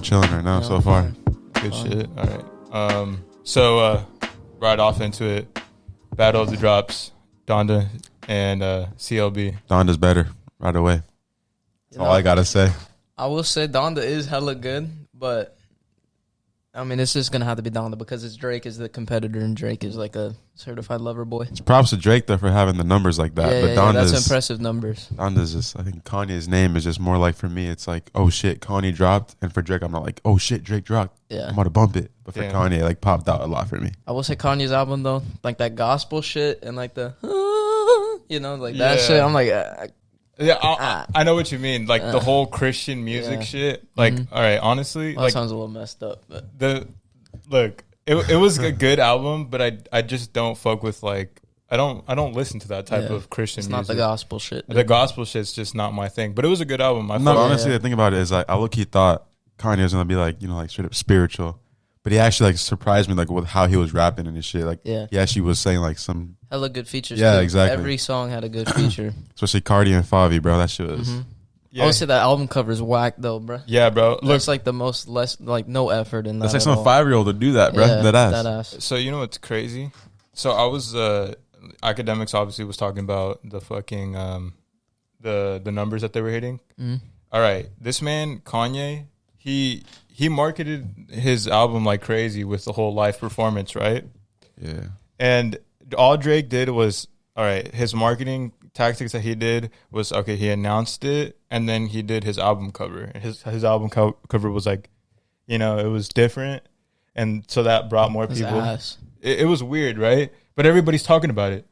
chilling right now so far. Good shit. All right. So right off into it. Battle of the Drops, Donda and CLB. Donda's better right away. That's all I gotta say. I will say Donda is hella good, but I mean it's just gonna have to be Donda because it's Drake is the competitor and Drake is like a certified lover boy. It's props to Drake though for having the numbers like that. Yeah, but Donda's, that's impressive numbers. Donda's just, I think Kanye's name is just more like, for me, it's like, oh shit, Kanye dropped, and for Drake, I'm not like, oh shit, Drake dropped. Yeah, I'm about to bump it. But for Damn. Kanye, like popped out a lot for me. I will say Kanye's album though, like that gospel shit and like the, like that shit. I'm like, I know what you mean. Like the whole Christian music shit. Like, all right, honestly, that like sounds a little messed up. But it was a good album, but I just don't fuck with like I don't listen to that type of Christian music. It's not the gospel shit. The gospel shit's just not my thing. But it was a good album. Honestly, the thing about it is like I low-key thought Kanye was gonna be like, like straight up spiritual. But he actually like surprised me like with how he was rapping and his shit. Like he actually was saying like some hella good features. Yeah, too. exactly. Every song had a good feature. Especially Cardi and Favi, bro. That shit was I would say that album cover is whack though, bro. Yeah, bro. Looks like the most less like no effort in that. That's like some 5-year-old to do that, bro. Yeah, that ass. So you know what's crazy? So I was academics obviously was talking about the fucking the numbers that they were hitting. All right, this man Kanye, he marketed his album like crazy with the whole live performance, right? Yeah. And all Drake did was, all right, his marketing tactics that he did was, okay, he announced it, and then he did his album cover. His album cover was like, it was different, and so that brought more people. It was weird, right? But everybody's talking about it.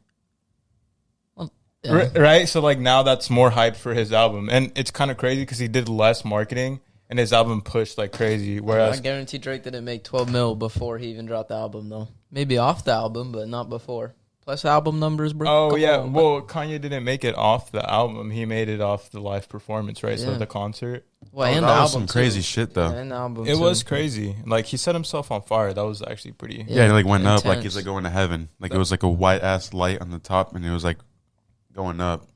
Well, yeah. Right? So, like, now that's more hype for his album. And it's kind of crazy because he did less marketing, and his album pushed like crazy. Whereas I guarantee Drake didn't make 12 mil before he even dropped the album, though. Maybe off the album, but not before. Plus album numbers, bro. Oh, yeah. Well, Kanye didn't make it off the album. He made it off the live performance, right? Yeah. So the concert. Well, and the album some crazy shit, though. Yeah, and the album it was crazy. Like, he set himself on fire. That was actually pretty... Yeah, he like went up like he's like going to heaven. Like it was like a white-ass light on the top, and it was like going up.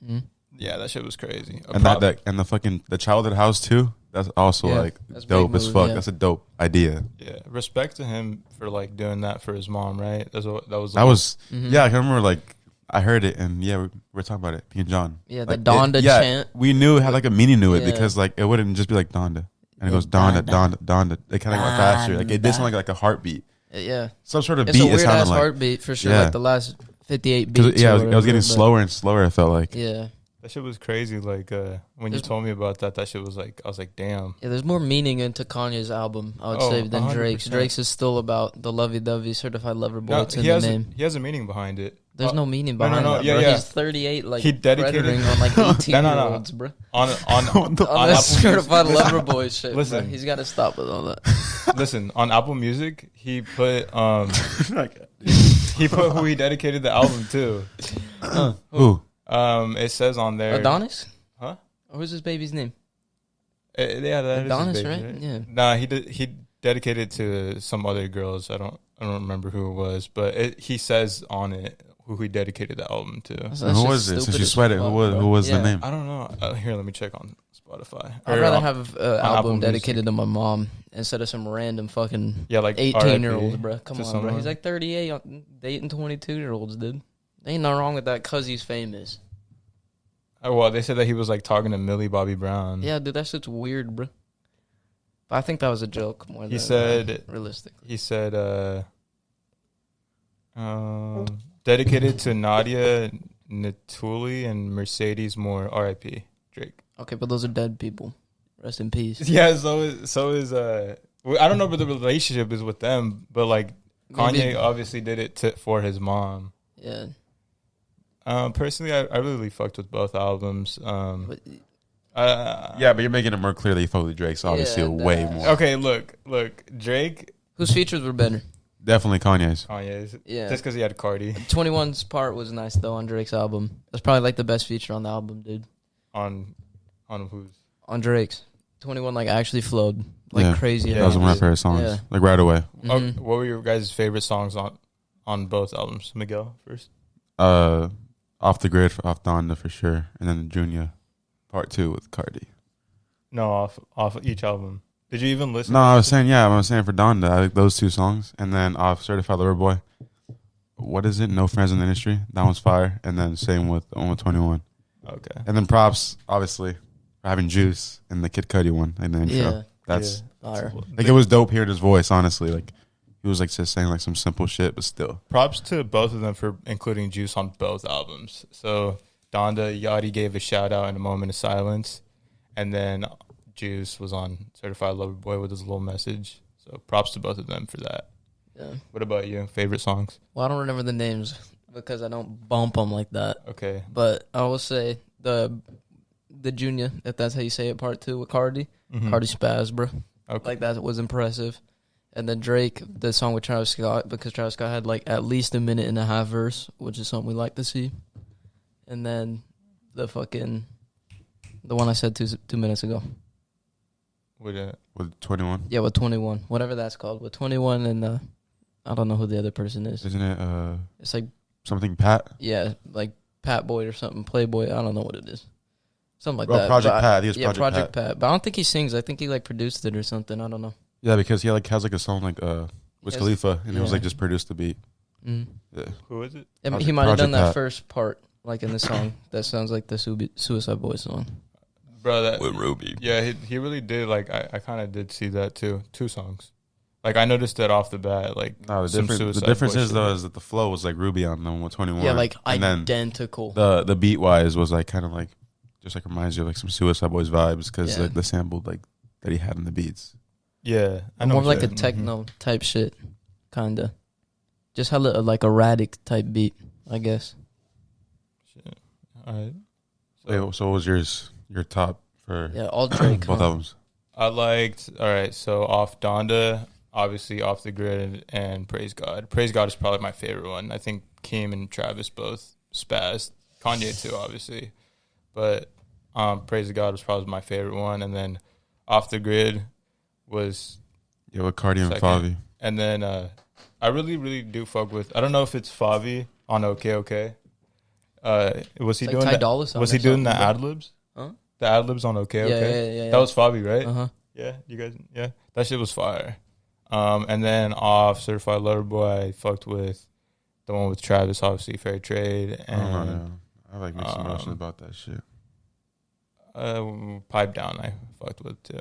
Yeah, that shit was crazy. And and the fucking the childhood house too. That's also like that's dope as fuck. Yeah. That's a dope idea. Yeah, respect to him for like doing that for his mom, right? Yeah. I can remember like I heard it and we were talking about it. Me and John. Yeah, like, the Donda chant. We knew it had like a meaning to it because like it wouldn't just be like Donda and it goes Donda. It kind of went faster. Like it did sound like a heartbeat. Yeah, some sort of it's beat. It's a weird ass like, heartbeat for sure. Like the last 58 beats. Yeah, it was getting slower and slower. I felt like that shit was crazy. Like when you told me about that shit was like I was like, damn. Yeah, there's more meaning into Kanye's album, I would say, than 100%. Drake's is still about the lovey-dovey certified lover boy. It's in the name. He has a meaning behind it. There's no meaning behind that, bro. He's 38, like he dedicated on like 18-year-olds, bro. On that certified lover boy shit. Listen, bro. He's got to stop with all that. Listen, on Apple Music, he put who he dedicated the album to. Who? It says on there. Adonis? Huh? Or was his baby's name? Yeah, that Adonis, is his baby, right? Yeah. Nah, he dedicated it to some other girls. I don't remember who it was, but he says on it who he dedicated the album to. Who was it? Since you sweat it, who was the name? I don't know. Here, let me check on Spotify. I'd rather have an album dedicated to my mom instead of some random fucking like 18-year-olds, bro. Come on, bro. He's like 38, dating 22-year-olds, dude. There ain't nothing wrong with that because he's famous. Oh, well, they said that he was like talking to Millie Bobby Brown. Yeah, dude, that shit's weird, bro. But I think that was a joke more he said, realistically. He said, dedicated to Nadia Natuli and Mercedes Moore, R.I.P. Drake. Okay, but those are dead people. Rest in peace. Yeah, so is I don't know what the relationship is with them, but like Kanye obviously did it for his mom. Yeah. Personally, I really fucked with both albums. But you're making it more clear that you fucked with Drake, so obviously way more. Okay, look, Drake. Whose features were better? Definitely Kanye's. Yeah. Just because he had Cardi. 21's part was nice, though, on Drake's album. That's probably, like, the best feature on the album, dude. On whose? On Drake's. 21, like, actually flowed like crazy. Yeah, that was one of my favorite songs. Like, right away. Mm-hmm. What were your guys' favorite songs on both albums? Miguel, first? Off the Grid, off Donda for sure. And then Junior, part 2 with Cardi. No, off each album. Did you even listen? No, I was saying for Donda, I like those 2 songs, and then off Certified Lover Boy. What is it? No Friends in the Industry. That one's fire, and then same with the one with 21. Okay. And then props, obviously, for having Juice and the Kid Cudi one in the intro. Yeah. That's fire. like it was dope hearing his voice. Honestly, like he was like just saying like some simple shit, but still. Props to both of them for including Juice on both albums. So Donda, Yachty gave a shout out in a moment of silence, and then Juice was on Certified Lover Boy with his little message. So props to both of them for that. Yeah. What about you? Favorite songs? Well, I don't remember the names because I don't bump them like that. Okay. But I will say the Junior, if that's how you say it, part 2 with Cardi. Mm-hmm. Cardi spaz, bro. Okay. Like, that was impressive. And then Drake, the song with Travis Scott, because Travis Scott had like at least a minute and a half verse, which is something we like to see. And then the one I said 2 minutes ago. With 21. Yeah, with 21, whatever that's called, with 21 and I don't know who the other person is. Isn't it It's like something Pat? yeah, like Pat Boy or something, Playboy. I don't know what it is. Something like Well, that. Project But Pat. I think it's Project Pat. But I don't think he sings. I think he like produced it or something. I don't know. Yeah, because he like has like a song like Wiz Khalifa, and it was like just produced the beat. Mm. Yeah. Who is it? He might have done that Pat. first part, like in the song. That sounds like the Suicide Boys song. Bro, that With Ruby. yeah, he really did. Like I kind of did see that too. 2 songs. Like I noticed that off the bat. Like No, the difference is though is that the flow was like Ruby on the one with 21. Yeah, like and identical. Then the beat wise was like kind of like just like reminds you of like some Suicide Boys vibes because Yeah. like the sample like that he had in the beats. Yeah, I know More what like you're a saying. techno type shit, kinda. Just had like erratic type beat, I guess. Shit. All right. So what was your top for Yeah, all Drake. both huh? albums? I liked. All right, so off Donda, obviously Off the Grid, and Praise God. Praise God is probably my favorite one. I think Kim and Travis both spazzed. Kanye too, obviously, but Praise God was probably my favorite one. And then Off the Grid was Yeah, with Cardi and second. Favi. And then I really do fuck with. I don't know if it's Favi on OK OK. Was he It's like doing Ty that? Dolla Sign Was or he doing the something, ad libs? Huh? The ad libs on OK OK. Yeah. That was Favi, right? Uh huh. Yeah, you guys. Yeah, that shit was fire. And then off Certified Lover Boy, I fucked with the one with Travis, obviously Fair Trade, and I like mixed emotions about that shit. Pipe Down. I fucked with too.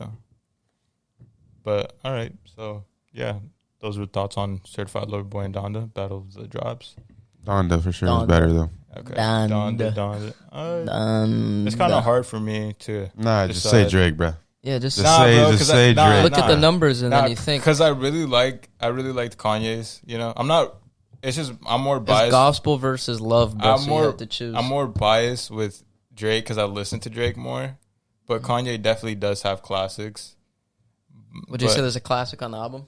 But all right, so yeah, those were thoughts on Certified Lover Boy and Donda Battle of the Drops. Donda for sure was Donda. better though. Okay, Donda. Donda. It's kind of hard for me to. Nah, just say Drake, bro. Yeah, just Just say Drake. look at the numbers and then you think because I really liked Kanye's. You know, I'm not. It's just I'm more it's biased. gospel versus love, bro. So you have to choose. I'm more biased with Drake because I listen to Drake more, but Kanye definitely does have classics. Would you say there's a classic on the album?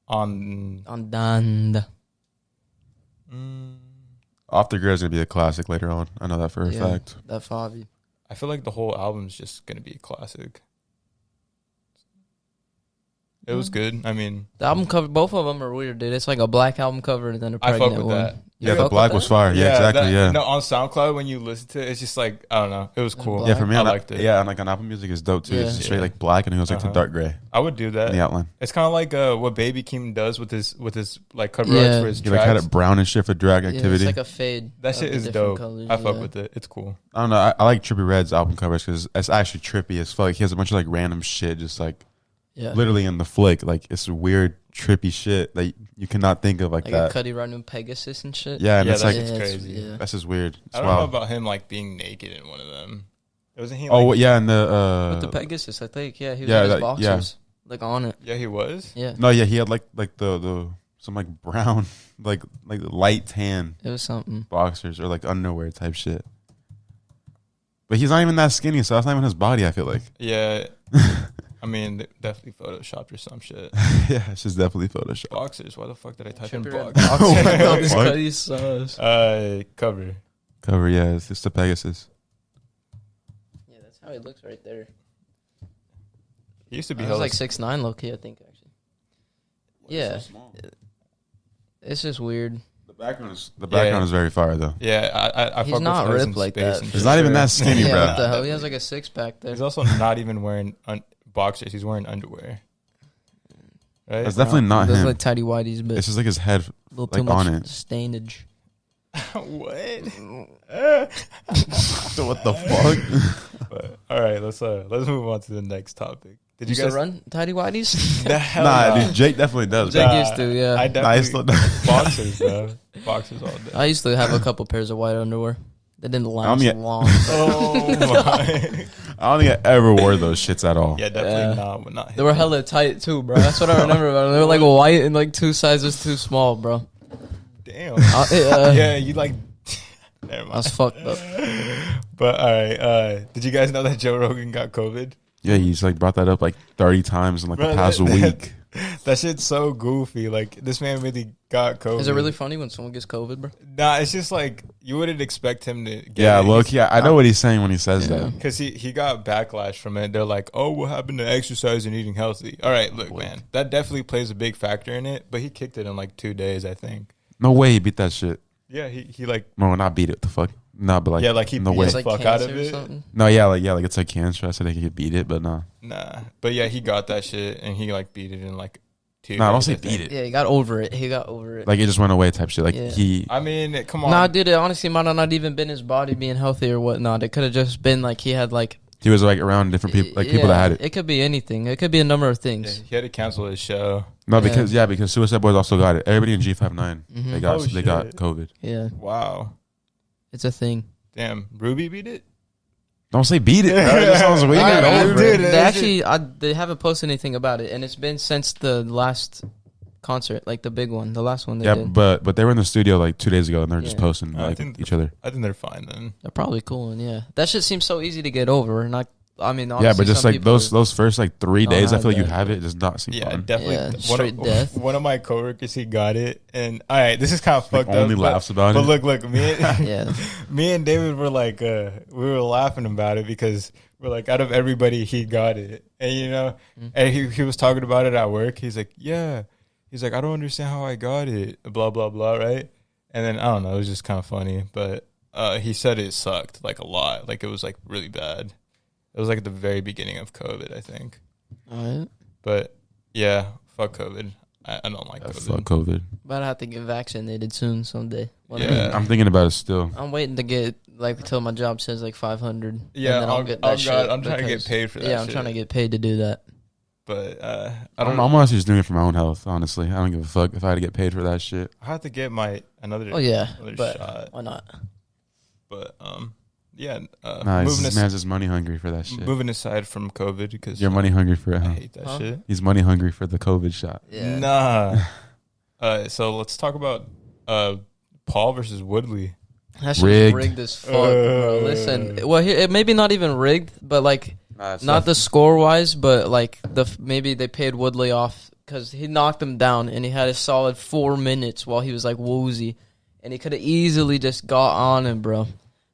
On Donda. Off the Grid is gonna be a classic later on. I know that for a fact. That Favi. I feel like the whole album's just gonna be a classic. It was good. I mean, The album cover, both of them are weird, dude. It's like a black album cover and then a I pregnant fuck with one. that. You Yeah, fuck the black with was that? fire. Yeah, exactly. Yeah. No, on SoundCloud when you listen to it, it's just like I don't know. It was cool. black. Yeah, for me, I liked it. Yeah, and like on Apple Music is dope too. Yeah. It's just straight like black, and it goes like to dark gray I would do in that. the outline. It's kind of like what Baby Keem does with his like cover Yeah. arts for his You like tracks. had it brown and shit for drag Yeah, it's activity. like a fade. That of shit the is different dope. colors, I fuck yeah. with it. It's cool. I don't know. I like Trippie Redd's album covers because it's actually trippy as fuck. Like, he has a bunch of like random shit, just like Yeah. literally in the flick. Like it's weird, trippy shit that you cannot think of like Like that. a Cudi riding Pegasus and shit. Yeah, and Yeah, it's that like shit's it's- crazy. Yeah. that's just weird. It's I don't know wild. about him like being naked in one of them. Wasn't he? Oh Like, well, yeah, and the With the Pegasus, I think. Yeah, he was yeah, in his that- yeah. boxers. Like on it. yeah, he was. Yeah. no, yeah, he had like the some like brown like light tan It was something. boxers or like underwear type shit. But he's not even that skinny, so that's not even his body. I feel like Yeah. I mean, they definitely photoshopped or some shit. yeah, it's just definitely Photoshop. Boxers. Why the fuck did I type in Trippie Redd boxers? boxers. my No, this God. Cudi sauce. Cover. Cover, yeah, it's the Pegasus. Yeah, that's how he looks right there. He used to be He was hella like 6'9", low key, I think, actually. Yeah. It's just weird. The background is very fire though. Yeah, I He's fuck not with his ripped in like space that. and He's shit. not even that skinny, Yeah, bro. what the hell? He has like a six-pack there. He's also not even wearing boxers. He's wearing underwear. right? That's definitely not Those him. like tidy whities, but It's just like his head, a little like, too much on it. stainage. What? So what the fuck? But, all right, let's move on to the next topic. Did You you guys still run tidy whities? Nah, dude, Jake definitely does. Jake bro. used to, yeah. I Nah, he definitely still does. boxers, bro. Boxers all day. I used to have a couple pairs of white underwear. They didn't last mean- long. Oh my! I don't think I ever wore those shits at all. Yeah, definitely not. But not. They were hella tight too, bro. That's what I remember about them. They were like white and like 2 sizes too small, bro. Damn. Yeah, Yeah, you like. Never I mind. was fucked up. But all right, did you guys know that Joe Rogan got COVID? Yeah, he's like brought that up like 30 times in like Bro, the past that- week. That shit's so goofy. Like this man really got COVID. Is it really funny when someone gets COVID, bro? Nah, it's just like you wouldn't expect him to get Yeah, it. look, yeah, I know what he's saying when he says Yeah. that. Because he got backlash from it. They're like, oh, what happened to exercise and eating healthy? All right, look, man, that definitely plays a big factor in it. But he kicked it in like 2 days, I think. No way he beat that shit. Yeah, he like No, not beat it. What the fuck? No, but like, yeah, like he no beat way. the It's fuck out of cancer or it. something. No, yeah, like it's like cancer. I said he could beat it, but no. Nah, but yeah, he got that shit and he like beat it in like 2 No, I don't days, say think. beat it. Yeah, he got over it. He got over it. Like it just went away type shit. Like Yeah. he, I mean, come on. Nah, dude, it honestly might have not even been his body being healthy or whatnot. It could have just been like he had like he was like around different people, like people that had it. It could be anything. It could be a number of Yeah, things. he had to cancel his show. No, Yeah. because Suicide Boys also got it. Everybody in G59, Mhm. they got Oh, they got shit. COVID. Yeah, Wow. it's a thing. Damn, Ruby beat it? Don't say beat it. Bro. That sounds weird. I know, Over dude. it. They actually, they haven't posted anything about it, and it's been since the last concert, like the big one, the last one they Yeah, did. but they were in the studio like 2 days ago and they're just Yeah. posting I like think each other. I think they're fine then. They're probably cool, and yeah, that shit seems so easy to get over. And I mean, Yeah, honestly, but just some like people those first like 3 don't days, I have feel like you that. have it. It does not seem Yeah, fun. definitely. Yeah, One straight of, death. One of my coworkers, he got it, and all right, this is kind of Like, fucked only up. laughs about but it. look, Yeah, me and David were like, we were laughing about it because we're like, out of everybody, he got it, and and he was talking about it at work. He's like, yeah, he's like, I don't understand how I got it, blah blah blah, right? And then I don't know, it was just kind of funny, but he said it sucked like a lot, like it was like really bad. It was like at the very beginning of COVID, I think. all right. But yeah, fuck COVID. I don't like COVID. Fuck COVID. But I have to get vaccinated soon someday. One Yeah. day. I'm thinking about it still. I'm waiting to get like until my job says like 500. Yeah, and then I'll get that shit. I'm trying to get because- paid for that. Yeah, I'm shit. trying to get paid to do that. But I I'm don't. honestly just doing it for my own health. Honestly, I don't give a fuck if I had to get paid for that shit. I have to get another. Oh yeah, another but shot. why not? But yeah. Nah, moving, this man's just money hungry for that shit. moving aside from COVID because You're money hungry for it. I Huh? hate that Huh? shit. He's money hungry for the COVID shot. Yeah. Nah. So let's talk about Paul versus Woodley. That shit's Rigged. rigged as fuck, bro. Listen, well, it maybe not even rigged, but like not the score wise, but like maybe they paid Woodley off because he knocked him down and he had a solid 4 minutes while he was like woozy, and he could have easily just got on him, bro,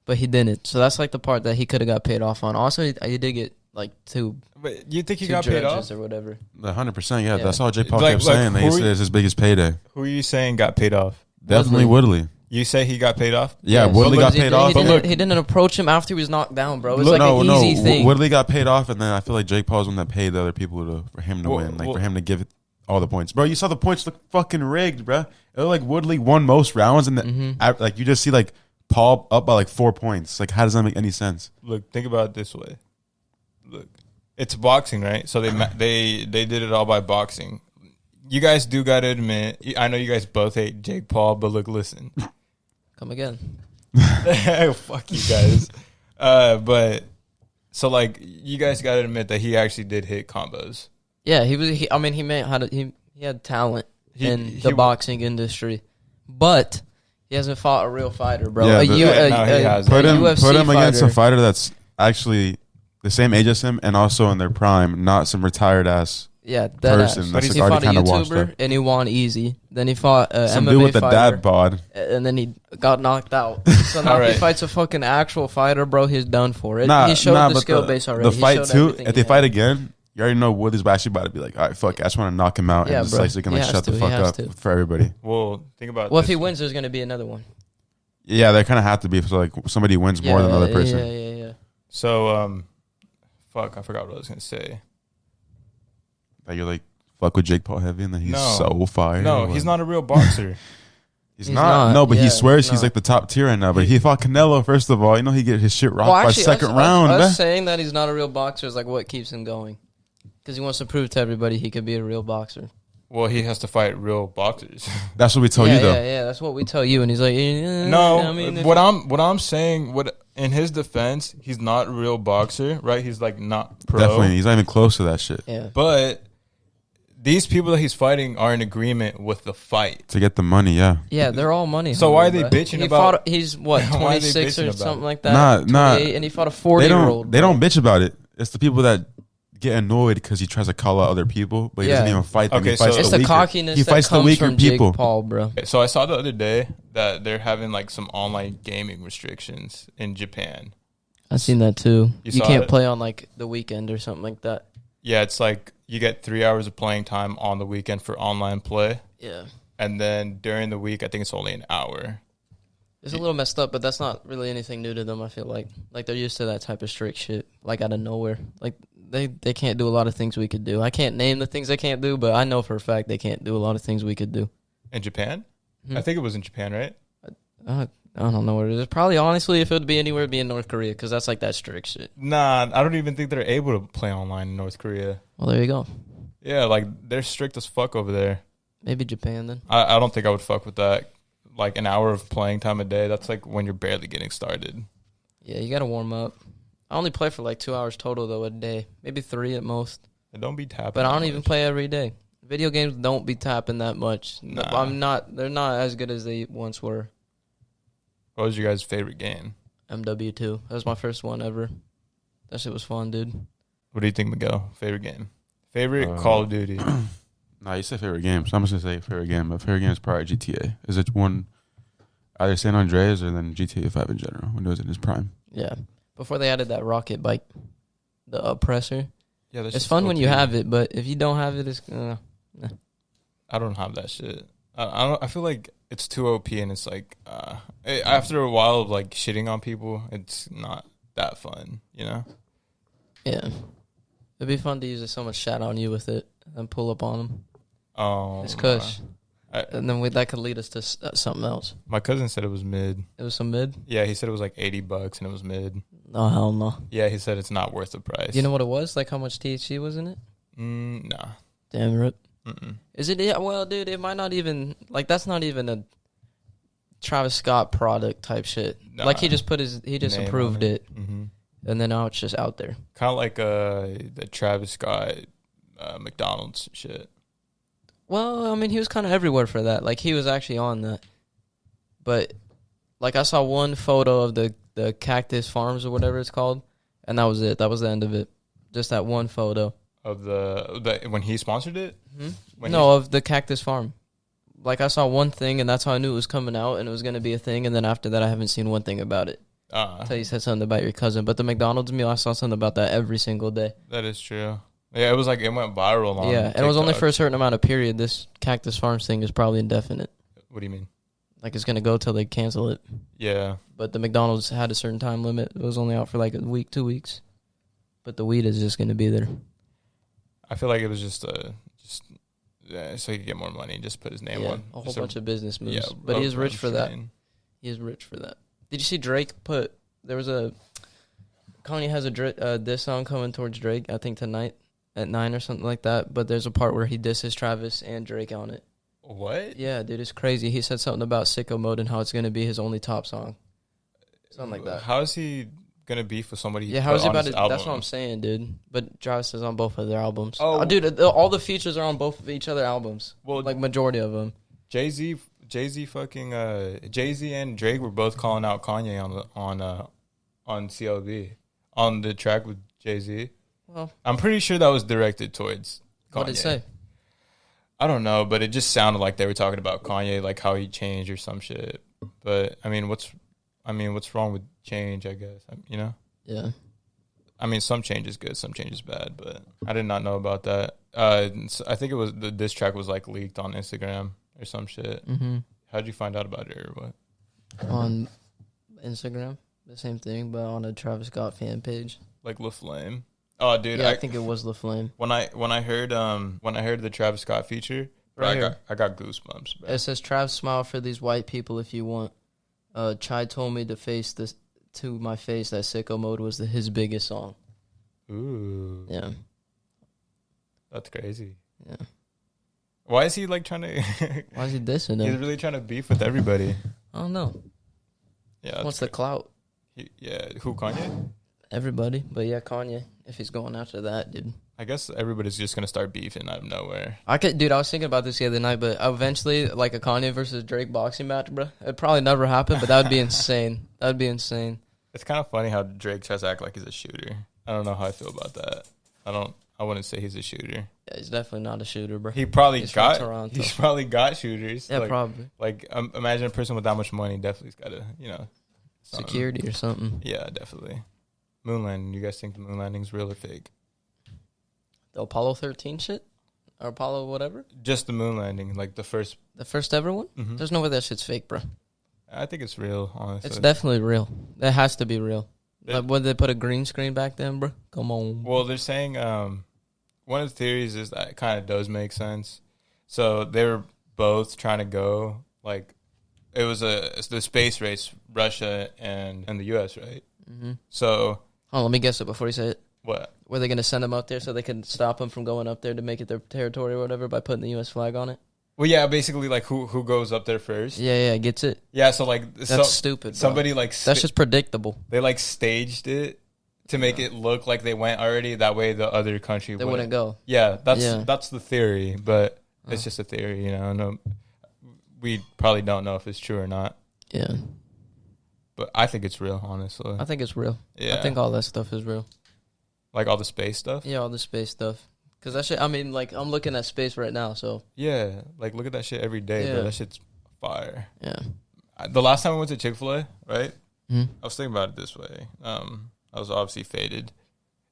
but he didn't. So that's like the part that he could have got paid off on. Also, he did get like two But you think he two got paid judges off? or whatever. 100%. Yeah, Yeah. that's all Jake Paul Like- kept like, saying. They who said are it's his biggest payday. Who are you saying got paid off? Definitely Woodley. You say he got paid off? Yeah, Yes. Woodley But got he paid didn't- off. He But didn't, look, he didn't approach him after he was knocked down, bro. It was look, like an easy thing. Woodley got paid off, and then I feel like Jake Paul's one that paid the other people for him to win, like for him to give it all the points. Bro, you saw the points look fucking rigged, bro. It looked like Woodley won most rounds, and like you just see like Paul up by like 4 points. Like, how does that make any sense? Look, think about it this way. Look, it's boxing, right? So they did it all by boxing. You guys do got to admit, I know you guys both hate Jake Paul, but look, listen. Come again. Fuck you guys. But so like you guys got to admit that he actually did hit combos. Yeah, he had talent in He- the boxing industry, but he hasn't fought a real fighter, bro. Yeah, a, but- U- Yeah, no, he a- hasn't. a Put him UFC against a fighter. fighter that's actually the same age as him and also in their prime, not some retired ass. Yeah, that person ass. that's He already fought a kinda washed YouTuber up. and he won easy. Then he fought a Some MMA dude with the fighter, dad bod. and then he got knocked out. So now All if right. he fights a fucking actual fighter, bro, he's done for it. Nah, he showed nah, the but skill base already. The He fight showed too. everything If he they fight had. again, you already know Woodley's actually about to be like, all right, fuck, I just want to knock him out Yeah, and just bro. like so he can He like has shut the to. He fuck has up to. for everybody. Well, think about Well, if this. he wins, there's gonna be another one. Yeah, they kind of have to be. So like somebody wins more than another person. Yeah. So fuck, I forgot what I was gonna say. That you're like fuck with Jake Paul heavy and then he's so fire. No, he's not a real boxer. He's not. No, but he swears he's like the top tier right now. But he fought Canelo, first of all. You know, he get his shit rocked by second round. Us saying that he's not a real boxer is like what keeps him going. Because he wants to prove to everybody he could be a real boxer. Well, he has to fight real boxers. That's what we tell you, though. Yeah, that's what we tell you. And he's like, no, I mean, what I'm saying, in his defense, he's not a real boxer, right? He's like not pro. Definitely, he's not even close to that shit. Yeah. But these people that he's fighting are in agreement with the fight. To get the money, yeah. Yeah, they're all money. So why are they bitching about... He's, what, 26 or something like that? Nah. And he fought a 40-year-old. They don't bitch about it. It's the people that get annoyed because he tries to call out other people, but he doesn't even fight them. Okay, he fights it's the cockiness he fights that comes the weaker from people. Jake Paul, bro. So I saw the other day that they're having like some online gaming restrictions in Japan. I seen that too. You can't it? play on like the weekend or something like that. Yeah, it's like you get 3 hours of playing time on the weekend for online play. Yeah. And then during the week, I think it's only an hour. It's a little messed up, but that's not really anything new to them, I feel like. Like, they're used to that type of strict shit, like, out of nowhere. Like, they can't do a lot of things we could do. I can't name the things they can't do, but I know for a fact they can't do a lot of things we could do. In Japan? I think it was in Japan, right? I don't know what it is. Probably, honestly, if it would be anywhere, it'd be in North Korea, because that's, like, that strict shit. Nah, I don't even think they're able to play online in North Korea. Well, there you go. Yeah, like, they're strict as fuck over there. Maybe Japan, then. I don't think I would fuck with that. Like, an hour of playing time a day, that's like when you're barely getting started. Yeah, you got to warm up. I only play for like 2 hours total, though, a day. Maybe 3 at most. And don't be tapping. But I don't even play every day. Video games don't be tapping that much. Nah. They're not as good as they once were. What was your guys' favorite game? MW2. That was my first one ever. That shit was fun, dude. What do you think, Miguel? Favorite game? Favorite Call of Duty? Nah, you said favorite game, so I'm just gonna say favorite game. But favorite game is probably GTA. Is it one either San Andreas or then GTA 5 in general when it was in its prime? Yeah. Before they added that rocket bike, the oppressor. Yeah, it's fun when you have it, but if you don't have it, it's nah. I don't have that shit. I feel like it's too OP, and it's like after a while of like shitting on people, it's not that fun, you know? Yeah. It'd be fun to use so much shit on you with it and pull up on them. Oh, it's cush. And then that could lead us to something else. My cousin said it was mid. It was some mid? Yeah, he said it was like $80 and it was mid. Oh, hell no. Yeah, he said it's not worth the price. You know what it was? Like how much THC was in it? Nah. Damn, rip. Mm-mm. Is it? Yeah, well, dude, it might not even, like, that's not even a Travis Scott product type shit. Nah. Like, he just approved it. Mm-hmm. And then now it's just out there. Kind of like the Travis Scott McDonald's shit. Well, I mean, he was kind of everywhere for that. Like, he was actually on that. But, like, I saw one photo of the Cactus Farms or whatever it's called, and that was it. That was the end of it. Just that one photo. Of the when he sponsored it? Mm-hmm. Of the Cactus Farm. Like, I saw one thing, and that's how I knew it was coming out, and it was going to be a thing, and then after that, I haven't seen one thing about it. Until you said something about your cousin. But the McDonald's meal, I saw something about that every single day. That is true. Yeah, it was like, it went viral on TikTok. And it was only for a certain amount of period. This Cactus Farms thing is probably indefinite. What do you mean? Like, it's going to go till they cancel it. Yeah. But the McDonald's had a certain time limit. It was only out for like a week, 2 weeks. But the weed is just going to be there. I feel like it was just so he could get more money. Just put his name on. A whole bunch of business moves. Yeah, but he is rich for that. He is rich for that. Did you see Drake Kanye has a diss song coming towards Drake, I think tonight at 9 or something like that. But there's a part where he disses Travis and Drake on it. What? Yeah, dude, it's crazy. He said something about Sicko Mode and how it's going to be his only top song. Something like that. How is he going to beef with somebody? Yeah, how is he about to? That's what I'm saying, dude. But Travis is on both of their albums. Oh, dude, all the features are on both of each other albums. Well, like majority of them. Jay-Z and Drake were both calling out Kanye on CLB on the track with Jay-Z. Well, I'm pretty sure that was directed towards Kanye. What did it say? I don't know, but it just sounded like they were talking about Kanye, like how he changed or some shit. But I mean, what's wrong with change? I guess you know. Yeah. I mean, some change is good, some change is bad, but I did not know about that. I think it was this track was like leaked on Instagram or some shit. Mm-hmm. How'd you find out about it or what? On Instagram, the same thing, but on a Travis Scott fan page. Like LaFlame. Oh, dude, Yeah, I think it was La Flame. When I heard the Travis Scott feature, bro, I got goosebumps, bro. It says, "Trav, smile for these white people if you want." Chai told me to my face that Sicko Mode was his biggest song. Ooh. Yeah. That's crazy. Yeah. Why is he like trying to? Why is he dissing him? He's really trying to beef with everybody. I don't know. Yeah. What's the clout? Who, Kanye? Everybody, but yeah, Kanye. If he's going after that, dude. I guess everybody's just gonna start beefing out of nowhere. I was thinking about this the other night, but eventually, like a Kanye versus Drake boxing match, bro. It'd probably never happen, but that would be insane. That'd be insane. It's kind of funny how Drake tries to act like he's a shooter. I don't know how I feel about that. I wouldn't say he's a shooter. Yeah, he's definitely not a shooter, bro. He's probably got shooters. Yeah, probably. Like, imagine a person with that much money definitely's got a, security or something. Yeah, definitely. Moon landing. You guys think the moon landing's real or fake? The Apollo 13 shit? Or Apollo whatever? Just the moon landing, like the first ever one? Mm-hmm. There's no way that shit's fake, bro. I think it's real, honestly. It's definitely real. It has to be real. Like, would they put a green screen back then, bro? Come on. Well, they're saying one of the theories is that it kind of does make sense. So they were both trying to go, like, it was the space race, Russia and the U.S., right? Mm-hmm. So... Oh, let me guess it before you say it. What? Were they going to send them up there so they could stop them from going up there to make it their territory or whatever by putting the U.S. flag on it? Well, yeah, basically, like, who goes up there first? Yeah, gets it. Yeah, so, like... That's stupid, bro. Somebody, like... That's just predictable. They, like, staged it to make it look like they went already. That way the other country wouldn't go. Yeah, that's the theory, but it's just a theory, No, we probably don't know if it's true or not. Yeah. But I think it's real, honestly. I think it's real. Yeah. I think all that stuff is real. Like all the space stuff? Yeah, all the space stuff. Because that shit, I mean, like, I'm looking at space right now, so. Yeah, like, look at that shit every day, bro. That shit's fire. Yeah. The last time I went to Chick-fil-A, right? Mm-hmm. I was thinking about it this way. I was obviously faded.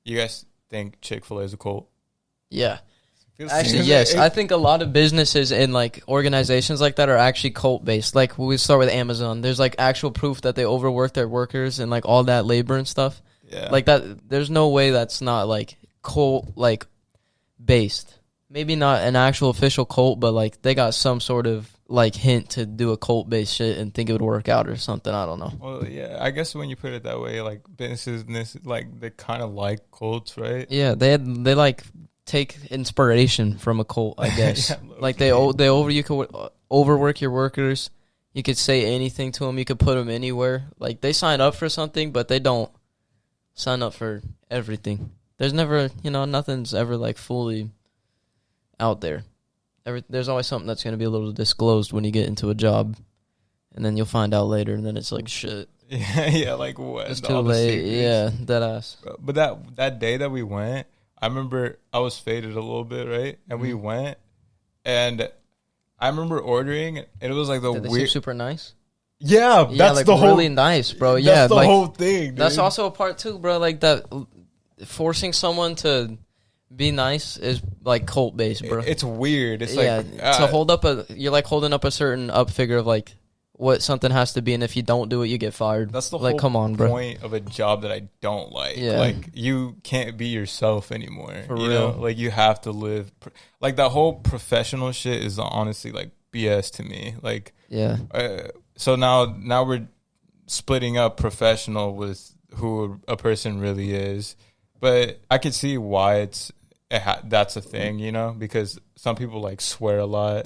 You guys think Chick-fil-A is a cult? Yeah. Actually, yes. I think a lot of businesses and, like, organizations like that are actually cult-based. Like, we start with Amazon. There's, like, actual proof that they overwork their workers and, like, all that labor and stuff. Yeah. Like, that. There's no way that's not, like, cult, like, based. Maybe not an actual official cult, but, like, they got some sort of, like, hint to do a cult-based shit and think it would work out or something. I don't know. Well, yeah. I guess when you put it that way, like, businesses, like, they kind of like cults, right? Yeah, they like... take inspiration from a cult, I guess. Yeah, like you could overwork your workers. You could say anything to them. You could put them anywhere. Like, they sign up for something, but they don't sign up for everything. There's never, nothing's ever like fully out there. There's always something that's going to be a little disclosed when you get into a job, and then you'll find out later, and then it's like shit. Yeah, like what? It's too late. Yeah, dead ass. But that day that we went, I remember I was faded a little bit, right? And we went, and I remember ordering, and it was like the Did they weird, seem super nice. Yeah, that's like the whole really nice, bro. That's yeah, the like, whole thing. Dude. That's also a part too, bro. Like that, forcing someone to be nice is like cult based, bro. It's weird. It's like to hold up you're like holding up a certain up figure of like what something has to be, and if you don't do it, you get fired. That's the like, whole come on, bro. point of a job that I don't like. Yeah. Like, you can't be yourself anymore. For you real. know? Like, you have to live. Like, that whole professional shit is honestly, like, BS to me. Like, yeah. So now we're splitting up professional with who a person really is. But I could see why that's a thing, because some people, like, swear a lot.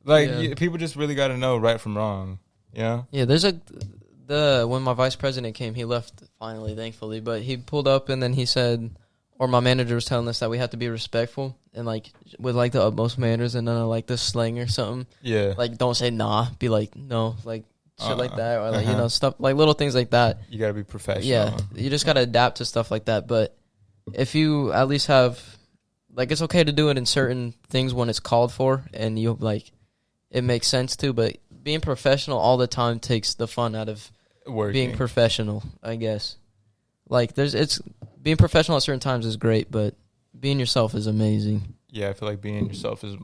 Like, people just really got to know right from wrong, Yeah, there's when my vice president came, he left finally, thankfully, but he pulled up and then he said, or my manager was telling us that we have to be respectful and, like, with, like, the utmost manners and none of, like, the slang or something. Yeah. Like, don't say nah, be like, no, like, shit like that, or, like, stuff, like, little things like that. You got to be professional. Yeah, you just got to adapt to stuff like that, but if you at least have, like, it's okay to do it in certain things when it's called for and you, like, it makes sense too, but being professional all the time takes the fun out of being professional, I guess. Like, being professional at certain times is great, but being yourself is amazing. Yeah, I feel like being yourself is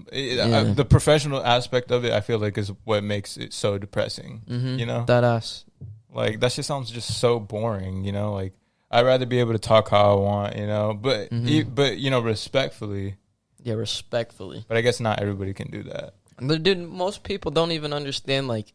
the professional aspect of it. I feel like is what makes it so depressing. Mm-hmm. That ass. Like, that shit sounds just so boring. Like I'd rather be able to talk how I want, you know. But Mm-hmm. but you know, respectfully. Yeah, respectfully. But I guess not everybody can do that. But dude, most people don't even understand, like,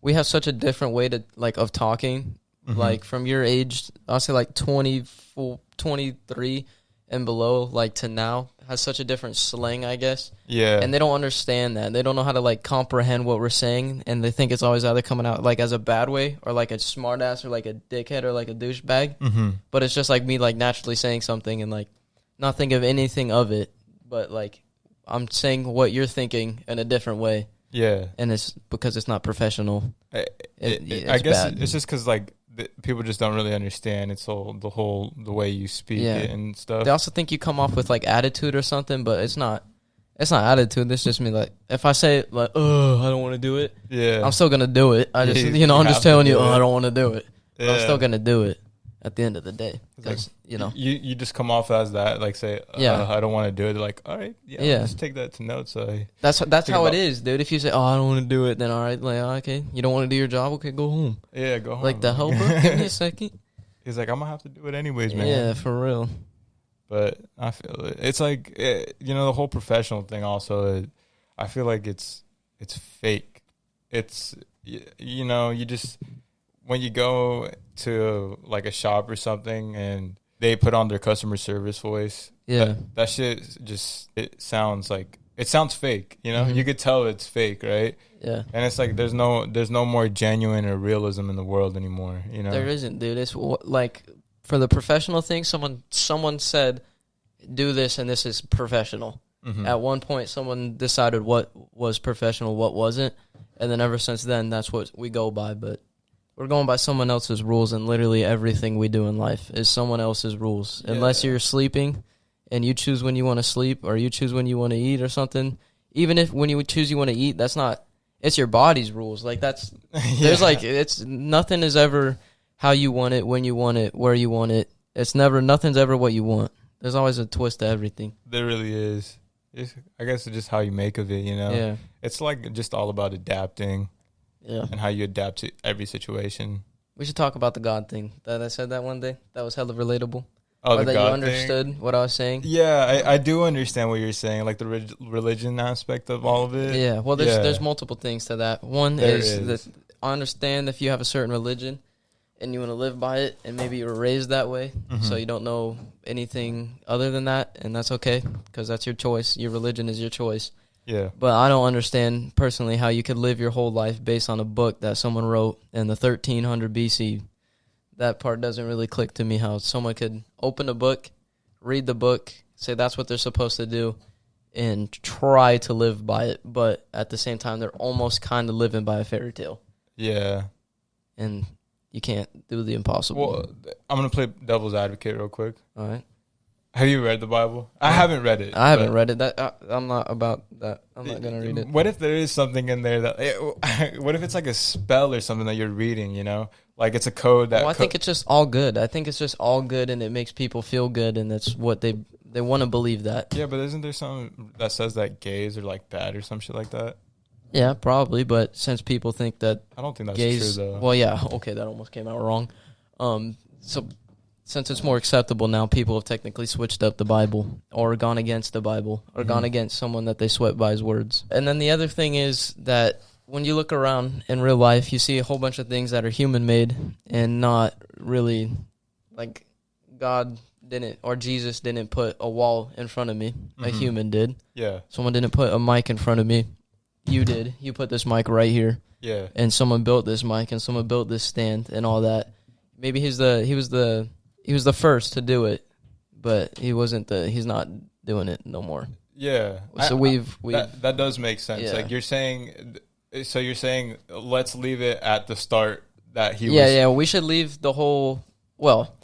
we have such a different way to, like, of talking. Mhm. Like, from your age, I'll say, like, 24, 23 and below, like, to now, has such a different slang, I guess. Yeah. And they don't understand that. They don't know how to, like, comprehend what we're saying, and they think it's always either coming out, like, as a bad way, or, like, a smartass, or, like, a dickhead, or, like, a douchebag. Mm-hmm. But it's just, like, me, like, naturally saying something and, like, not think of anything of it, but, like, I'm saying what you're thinking in a different way. Yeah. And it's because it's not professional. I It's guess bad. it's just because like people just don't really understand. It's the way you speak it and stuff. They also think you come off with like attitude or something, but it's not. It's not attitude. It's just me. Like if I say like, "Oh, I don't want to do it," Yeah. I'm still gonna do it. I just, You I'm have just to telling you, do it. I don't want to do it. But I'm Yeah. still gonna do it at the end of the day because you just come off as that, like say, I don't want to do it. They're like, all right, Yeah. just take that to note. So that's Think how about- it is, dude. If you say, "Oh, I don't want to do it," then all right, like okay, you don't want to do your job, okay, go home. yeah, go home. Like the hell, bro? Give me a second. He's like, I'm gonna have to do it anyways, man. Yeah, for real. But I feel it. It's like the whole professional thing. Also, I feel like it's fake. It's you just when you go to like a shop or something and they put on their customer service voice. Yeah. that shit just it sounds fake. You know, Mhm. you could tell it's fake, right? Yeah. And it's like there's no more genuine or realism in the world anymore. You know, There isn't, dude. It's like for the professional thing, someone said, "Do this," and this is professional. Mhm. At one point, someone decided what was professional, what wasn't, and then ever since then, that's what we go by. But we're going by someone else's rules, and literally everything we do in life is someone else's rules. Yeah. Unless you're sleeping, and you choose when you want to sleep, or you choose when you want to eat, or something. Even if when you choose you want to eat, that's not. It's your body's rules. Like that's. There's like it's nothing is ever how you want it, when you want it, where you want it. It's never nothing's ever what you want. There's always a twist to everything. There really is. I guess it's just how you make of it, you know? Yeah. It's like just all about adapting Yeah. and how you adapt to every situation. We should talk about the God thing. That I said that one day. That was hella relatable. Oh, Or the that God you understood what I was saying. thing? Yeah, I do understand what you're saying, like the religion aspect of all of it. Yeah. Well, there's multiple things to that. One There is is. that I understand if you have a certain religion and you want to live by it, and maybe you were raised that way, so Mhm. you don't know anything other than that, and that's okay because that's your choice. Your religion is your choice. Yeah. But I don't understand personally how you could live your whole life based on a book that someone wrote in the 1300 BC. That part doesn't really click to me, how someone could open a book, read the book, say that's what they're supposed to do, and try to live by it. But at the same time, they're almost kind of living by a fairy tale. Yeah. And you can't do the impossible. Well, I'm going to play devil's advocate real quick. All right. Have you read the Bible? I haven't read it. I haven't but- read it. I'm not about that. I'm not going to read it. What if there is something in there that... What if it's like a spell or something that you're reading, you know? Like it's a code that... Well, I think it's just all good. I think it's just all good, and it makes people feel good, and that's what they want to believe that. Yeah, but isn't there something that says that gays are like bad or some shit like that? Yeah, probably. But since people think that I don't think that's gays, true though. well, yeah, okay, that almost came out wrong. So since it's more acceptable now, people have technically switched up the Bible or gone against the Bible or gone against someone that they sweat by his words. And then the other thing is that when you look around in real life, you see a whole bunch of things that are human-made and not really, like, God didn't, or Jesus didn't put a wall in front of me. A human did. Yeah, Someone didn't put a mic in front of me. You did. You put this mic right here. yeah, And someone built this mic, and someone built this stand and all that. Maybe he was the first to do it, but he's not doing it no more. yeah. So that does make sense. Yeah. Like you're saying, so you're saying let's leave it at the start that he was. Yeah, we should leave the whole, well,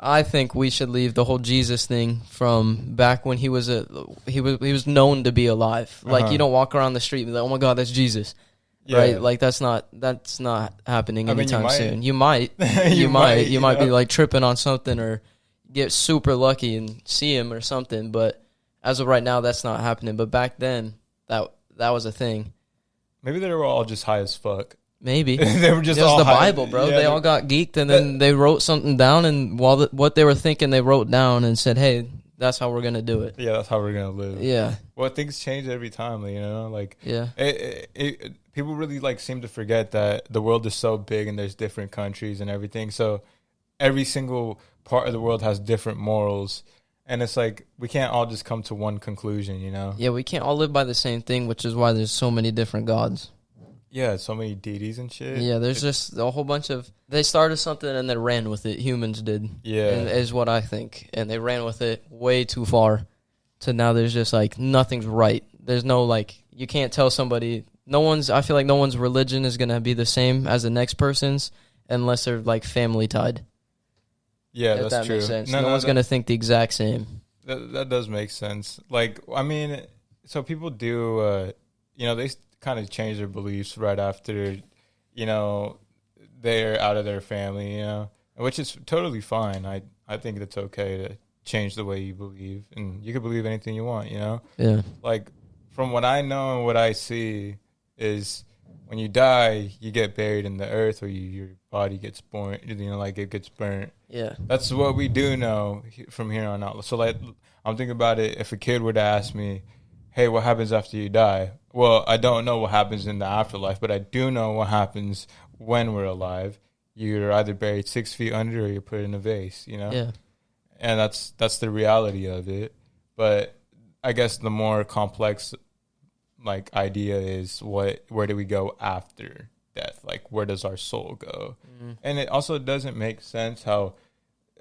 I think we should leave the whole Jesus thing from back when he was known to be alive. Like you don't walk around the street and be like, "Oh my God, that's Jesus." Yeah. Right? Like that's not happening I mean, you anytime might. soon. You might. You might, You might be know? like tripping on something or get super lucky and see him or something, but as of right now that's not happening. But back then that was a thing. Maybe they were all just high as fuck. Maybe. They were just it was all the high. Bible, bro. Yeah, they all got geeked, and then they wrote something down, and while what they were thinking, they wrote down and said, "Hey, that's how we're gonna do it." Yeah, that's how we're gonna live. Yeah. Well, things change every time, you know. Like, Yeah. People really like seem to forget that the world is so big and there's different countries and everything. So every single part of the world has different morals, and it's like we can't all just come to one conclusion, you know. Yeah, we can't all live by the same thing, which is why there's so many different gods. Yeah, so many deities and shit. Yeah, there's just a whole bunch of... They started something and they ran with it. Humans did. Yeah. And is what I think. And they ran with it way too far. So now there's just, like, nothing's right. There's no, like... You can't tell somebody... I feel like no one's religion is going to be the same as the next person's unless they're, like, family tied. Yeah, if that's that true. Makes sense. No one's going to think the exact same. That does make sense. Like, I mean, so people do... they kind of change their beliefs right after, they're out of their family, which is totally fine. I think it's okay to change the way you believe, and you can believe anything you want, Yeah. Like, from what I know and what I see is when you die, you get buried in the earth, or your body gets born, like it gets burnt. Yeah. That's what we do know from here on out. So, like, I'm thinking about it. If a kid were to ask me, hey, what happens after you die? Well, I don't know what happens in the afterlife, but I do know what happens when we're alive. You're either buried 6 feet under or you're put in a vase, Yeah. And that's the reality of it. But I guess the more complex, like, idea is where do we go after death? Like, where does our soul go? Mm-hmm. And it also doesn't make sense how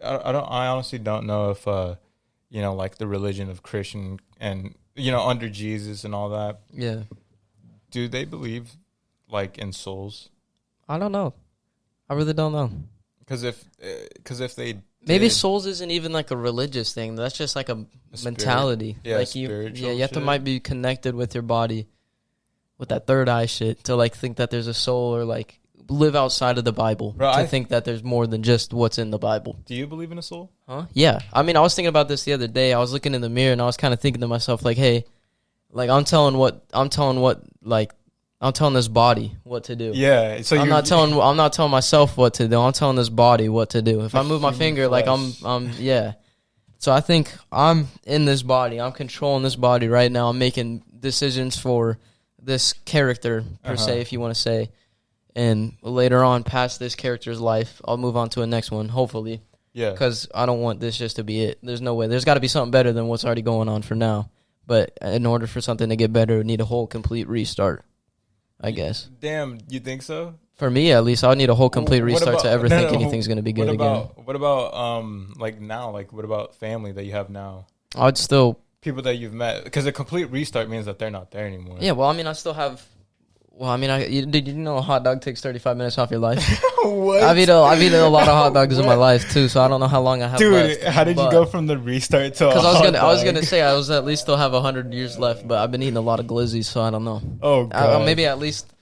I honestly don't know if like the religion of Christian and under Jesus and all that. Yeah. Do they believe, like, in souls? I don't know. I really don't know. Because if they maybe souls isn't even like a religious thing. That's just like a mentality. Yeah, like you have to might be connected with your body, with that third eye shit, to like think that there's a soul, or like live outside of the Bible to think that there's more than just what's in the Bible. Do you believe in a soul? Huh? Yeah. I mean, I was thinking about this the other day. I was looking in the mirror and I was kind of thinking to myself, like, hey, like I'm telling this body what to do. Yeah. So I'm not telling myself what to do. I'm telling this body what to do. If I move my finger, flesh. like yeah. So I think I'm in this body. I'm controlling this body right now. I'm making decisions for this character per se, if you want to say. And later on, past this character's life, I'll move on to a next one, hopefully. Yeah. Because I don't want this just to be it. There's no way. There's got to be something better than what's already going on for now. But in order for something to get better, we need a whole complete restart, I guess. Damn, you think so? For me, at least, I'll need a whole complete restart to ever think anything's going to be good again. What about, like, now? Like, what about family that you have now? I'd still... People that you've met. Because a complete restart means that they're not there anymore. Yeah, well, I mean, I still have... Well, I mean, did you know a hot dog takes 35 minutes off your life? What? I've eaten a lot of hot dogs in my life too, so I don't know how long I have left. Dude, how did you go from the restart to? Because I was gonna say I was at least still have 100 years left, but I've been eating a lot of glizzies, so I don't know. Oh god, maybe at least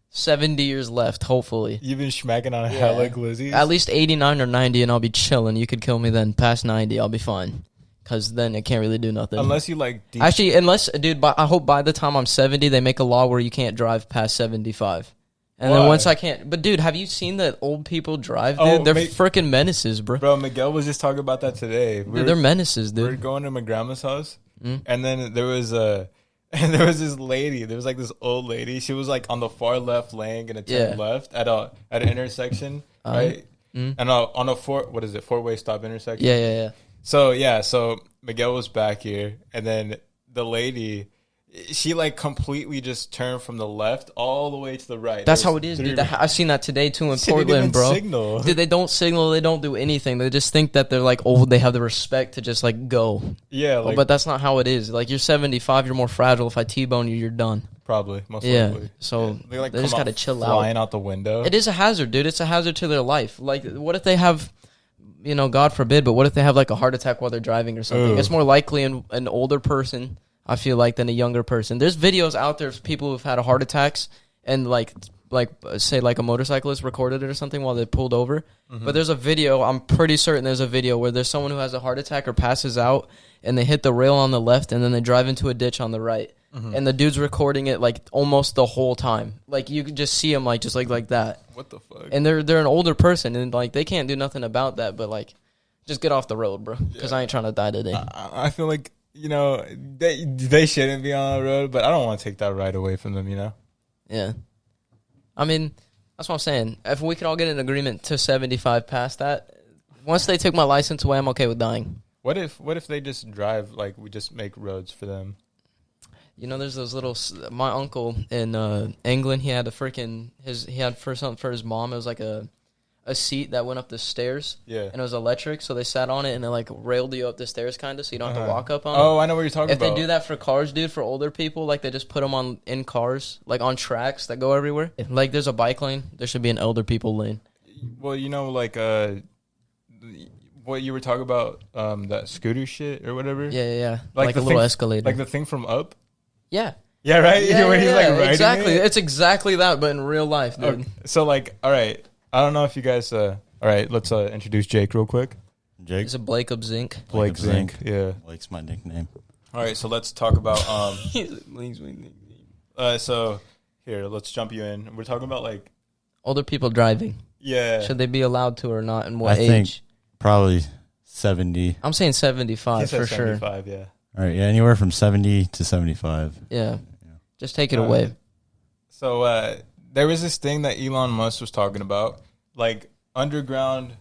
70 years left, hopefully. You've been smacking on hella glizzies. At least 89 or 90, and I'll be chilling. You could kill me then. Past 90, I'll be fine. Because then it can't really do nothing. Unless you like... Actually, dude, I hope by the time I'm 70, they make a law where you can't drive past 75. And then once I can't... But, dude, have you seen that old people drive, dude? They're freaking menaces, bro. Bro, Miguel was just talking about that today. They're menaces, dude. We were going to my grandma's house, and then there was this lady. There was, like, this old lady. She was, like, on the far left lane, gonna turn left at an intersection, right? And on a four-way stop intersection. Yeah. So Miguel was back here, and then the lady, she like completely just turned from the left all the way to the right. That's how it is, dude. I've seen that today too in Portland, bro. Signal. Dude, they don't signal. They don't do anything. They just think that they're like old. They have the respect to just like go. Yeah, but that's not how it is. Like you're 75, you're more fragile. If I T-bone you, you're done. Probably, most likely. So they just gotta chill out. Flying out the window. It is a hazard, dude. It's a hazard to their life. Like, what if they have... God forbid, but what if they have like a heart attack while they're driving or something? It's more likely an older person, I feel like, than a younger person. There's videos out there of people who've had heart attacks and like say like a motorcyclist recorded it or something while they pulled over. But there's a video, I'm pretty certain there's a video where there's someone who has a heart attack or passes out and they hit the rail on the left and then they drive into a ditch on the right. and the dude's recording it like almost the whole time. Like you could just see him like just like that. What the fuck? And they're an older person, and like they can't do nothing about that. But like, just get off the road, bro, because I ain't trying to die today. I feel like they shouldn't be on the road, but I don't want to take that right away from them. Yeah, I mean that's what I'm saying. If we could all get an agreement to 75 past that, once they took my license away, I'm okay with dying. What if they just drive, like we just make roads for them? There's those little. My uncle in England, he had for something for his mom. It was like a seat that went up the stairs. Yeah. And it was electric, so they sat on it and it like railed you up the stairs, kind of, so you don't have to walk up on it. Oh, I know what you're talking about. If they do that for cars, dude, for older people, like they just put them in cars, like on tracks that go everywhere. Like there's a bike lane, there should be an elder people lane. Well, like what you were talking about, that scooter shit or whatever. Yeah. Like a little escalator. Like the thing from Up. Yeah. Yeah, right. Yeah, Where he's like riding exactly. it? It's exactly that, but in real life, dude. Okay. So like, all right. I don't know if you guys. All right, let's introduce Jake real quick. Jake. It's a Blake of Zinc. Blake Zink. Yeah. Blake's my nickname. All right, so let's talk about. So here, let's jump you in. We're talking about like older people driving. Yeah. Should they be allowed to or not? And what I age? think probably 70. I'm saying 75 for 75, sure. Yeah. All right, yeah, anywhere from 70 to 75. Yeah. Just take it away. So there was this thing that Elon Musk was talking about, like underground,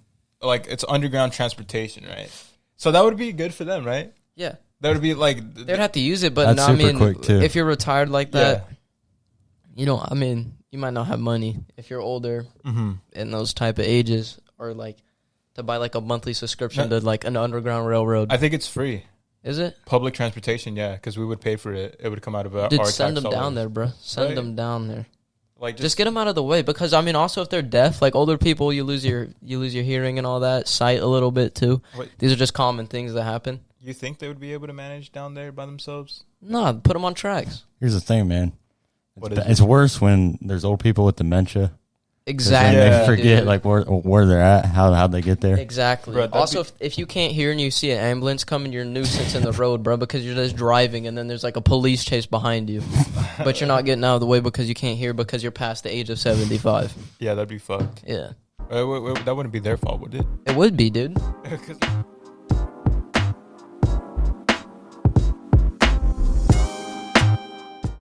like it's underground transportation, right? So that would be good for them, right? Yeah. That would be like they'd have to use it, but that's no, I super mean, quick too. If you're retired like that, I mean, you might not have money if you're older in those type of ages, or like to buy like a monthly subscription to like an underground railroad. I think it's free. Is it? Public transportation, yeah, because we would pay for it. It would come out of our Dude, tax send them dollars. down there, bro. Send them down there. Like just get them out of the way, because I mean, also if they're deaf, like older people, you lose your hearing and all that, sight a little bit too. Wait. These are just common things that happen. You think they would be able to manage down there by themselves? No, put them on tracks. Here's the thing, man. It's worse when there's old people with dementia. Exactly. They forget like where they're at, how they get there. Exactly. Bro, also, if you can't hear and you see an ambulance coming, you're a nuisance in the road, bro, because you're just driving and then there's like a police chase behind you, but you're not getting out of the way because you can't hear because you're past the age of 75. Yeah, that'd be fucked. Yeah. That wouldn't be their fault, would it? It would be, dude.